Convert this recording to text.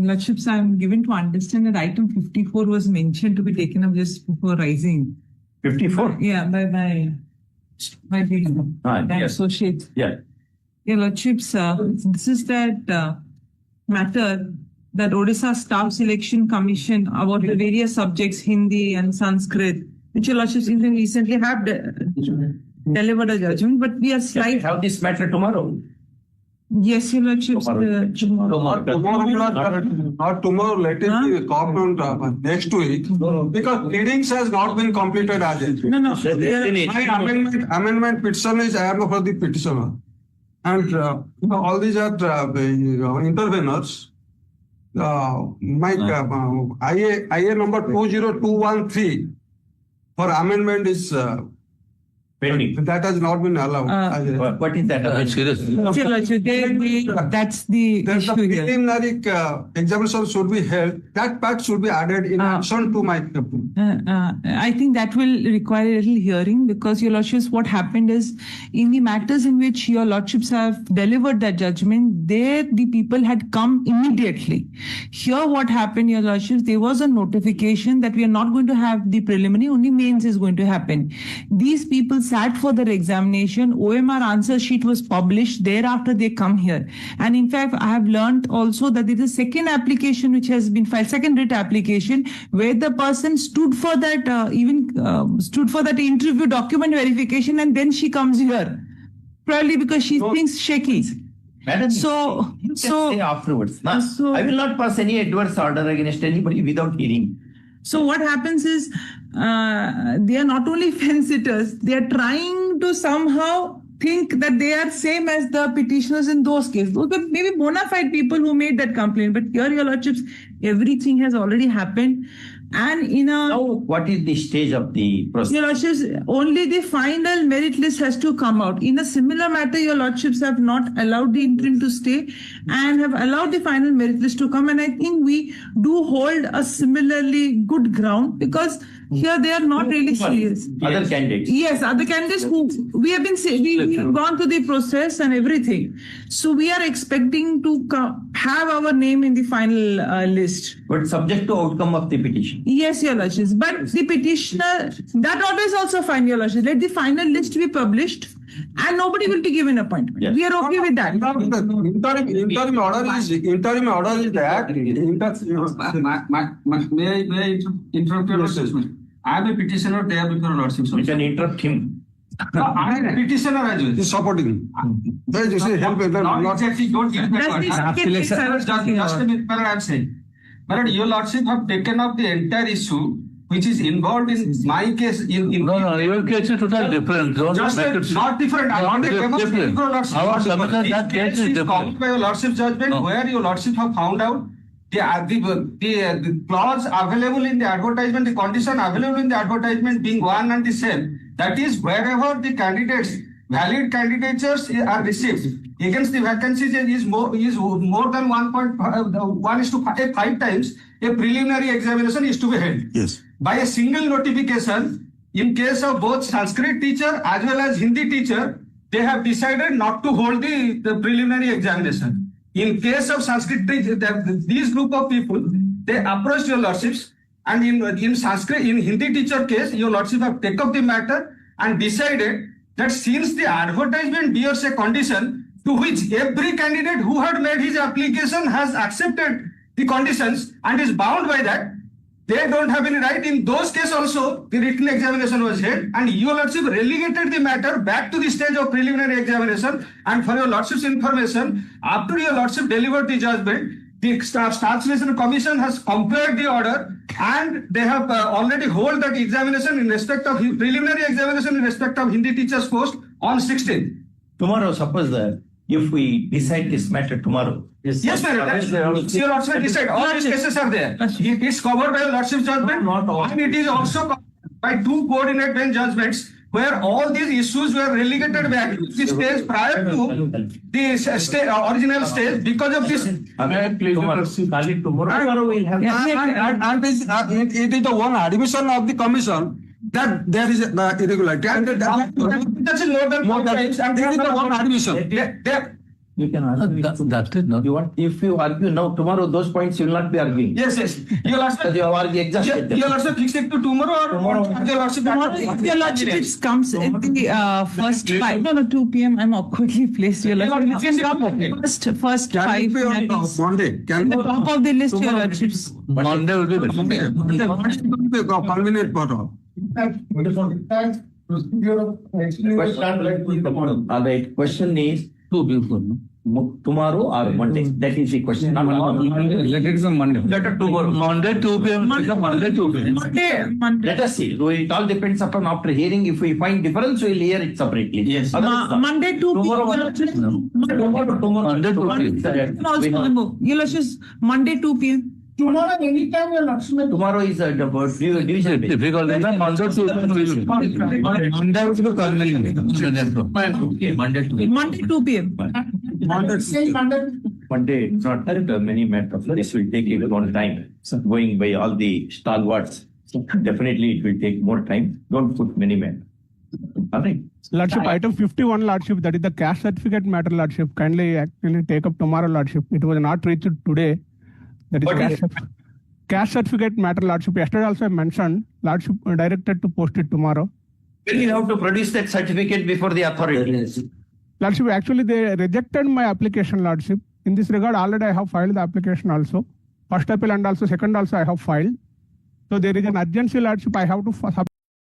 Lordships, I'm given to understand that item 54 was mentioned to be taken up just before rising. 54? Yeah, by Yes. associates. Yeah. Your Lordships, this is that matter that Odisha Staff Selection Commission about the various subjects, Hindi and Sanskrit, which Your Lordships even recently have delivered a judgment, but we are Can we slightly... have this matter tomorrow? Yes, Your Lordships, Tomorrow. tomorrow. Not tomorrow, let it be called on next week, because readings has not been completed as yet. No. My amendment petition is I am for the petitioner. And all these are interveners. My IA number 20213 for amendment is Pending. that has not been allowed. What is that? That's the Then the issue here. preliminary examination should be held. That part should be added in addition to my. I think that will require a little hearing, because Your Lordships, what happened is in the matters in which Your Lordships have delivered that judgment, there the people had come immediately. Here what happened, Your Lordships, there was a notification that we are not going to have the preliminary, only mains is going to happen. These people sat for their examination, OMR answer sheet was published, thereafter they come here. And in fact, I have learned also that there is a second application which has been filed, second writ application, where the person stood for that, stood for that interview document verification, and then she comes here. Probably because she thinks shaky. Madam, So- you can so- say afterwards. Nah, so- I will not pass any adverse order against anybody without hearing. So what happens is, they are not only fence sitters, they are trying to somehow think that they are same as the petitioners in those cases. Those were maybe bona fide people who made that complaint. But here, Your Lordships, everything has already happened. And in a... Now, what is the stage of the process? Your Lordships, only the final merit list has to come out. In a similar matter, Your Lordships have not allowed the interim to stay and have allowed the final merit list to come. And I think we do hold a similarly good ground, because here they are not really serious. Other candidates. Yes, other candidates who we have been we have gone through the process and everything. So we are expecting to have our name in the final list. But subject to outcome of the petition. Yes, Your Lordships. But the petitioner, that order is also fine, Your Lordships. Let the final list be published and nobody will be given appointment. Yes. We are okay with that. Interim order is that. May I interrupt your judgment? I am a petitioner there before Lordships. We can interrupt him. I am a petitioner as well. Is supporting. There you say help. Not exactly, don't give that word. That's the second case I was talking Just a about. minute, I am saying. But Your Lordship have taken up the entire issue which is involved in my case. No, your case is totally different. Don't Just make a, it not different. I want to demonstrate different. before Lordship. Our submission, This that case is is different. covered by Your Lordship's judgment, No. where Your Lordship have found out the clause available in the advertisement, the condition available in the advertisement being one and the same. That is, wherever the candidates, valid candidatures are received against the vacancies is more than 1:5 times, a preliminary examination is to be held. Yes. By a single notification, in case of both Sanskrit teacher as well as Hindi teacher, they have decided not to hold the preliminary examination. In case of Sanskrit teacher, these group of people, they approached Your Lordships, and in Sanskrit, in Hindi teacher case, Your Lordship have taken up the matter and decided that since the advertisement bears a condition to which every candidate who had made his application has accepted the conditions and is bound by that, they don't have any right. In those cases also, the written examination was held, and Your Lordship relegated the matter back to the stage of preliminary examination. And for Your Lordship's information, after Your Lordship delivered the judgment, the Staff Selection Commission has compared the order, and they have already held that examination in respect of preliminary examination in respect of Hindi teachers post on 16th. Tomorrow, suppose if we decide this matter tomorrow. Yes, madam. Your Lordship decide. All these cases are there. It is covered by Your Lordship's judgment, Not all. and it is also covered by two coordinate bench judgments, where all these issues were relegated back to the stage prior to the original stage because of this. Tomorrow we'll have. And it is the one admission of the commission that there is irregularity. And That's more than more than times, and it is the one admission. You can argue. That is not. You want, if you argue now, tomorrow those points you will not be arguing. Yes, yes. Your lordship, Because you have argued exhausted. your lordship fix it to tomorrow or Tomorrow. your lordship Tomorrow, if your lordship it comes at the first 5, no, 2 p.m. I'm awkwardly placed. Your lordship it comes first Can 5 it be on minutes. Monday? Can The top of the list, your lordships. Monday will be better. convenient for all. Question is, Two people. No? tomorrow or Monday? That is the question. Let it be Monday. Better tomorrow. Monday 2 p.m. Monday 2 p.m. Monday. Let us see. So it all depends upon after hearing. If we find difference, we'll hear it separately. Yes. Monday 2 Tomorrow, p.m. Monday 2 p.m. Also remove. Your lordships, Monday 2 p.m. Tomorrow, anytime your lordship. Tomorrow is a division. Difficult. Then Monday 2 p.m. will be. Monday will be convenient. Monday 2 p.m. Monday 2 p.m. Monday, it's not many matters. This will take a long time. Going by all the stalwarts. Definitely it will take more time. Don't put many men. All right. Lordship, item 51, Lordship, that is the caste certificate matter, Lordship. Kindly actually take up tomorrow, Lordship. It was not reached today. That is caste certificate matter, Lordship. Yesterday also I mentioned, Lordship directed to post it tomorrow. Will you have to produce that certificate before the authority? Lordship, actually they rejected my application, Lordship. In this regard, already I have filed the application also. First appeal and also second also I have filed. So there is an urgency, Lordship. I have to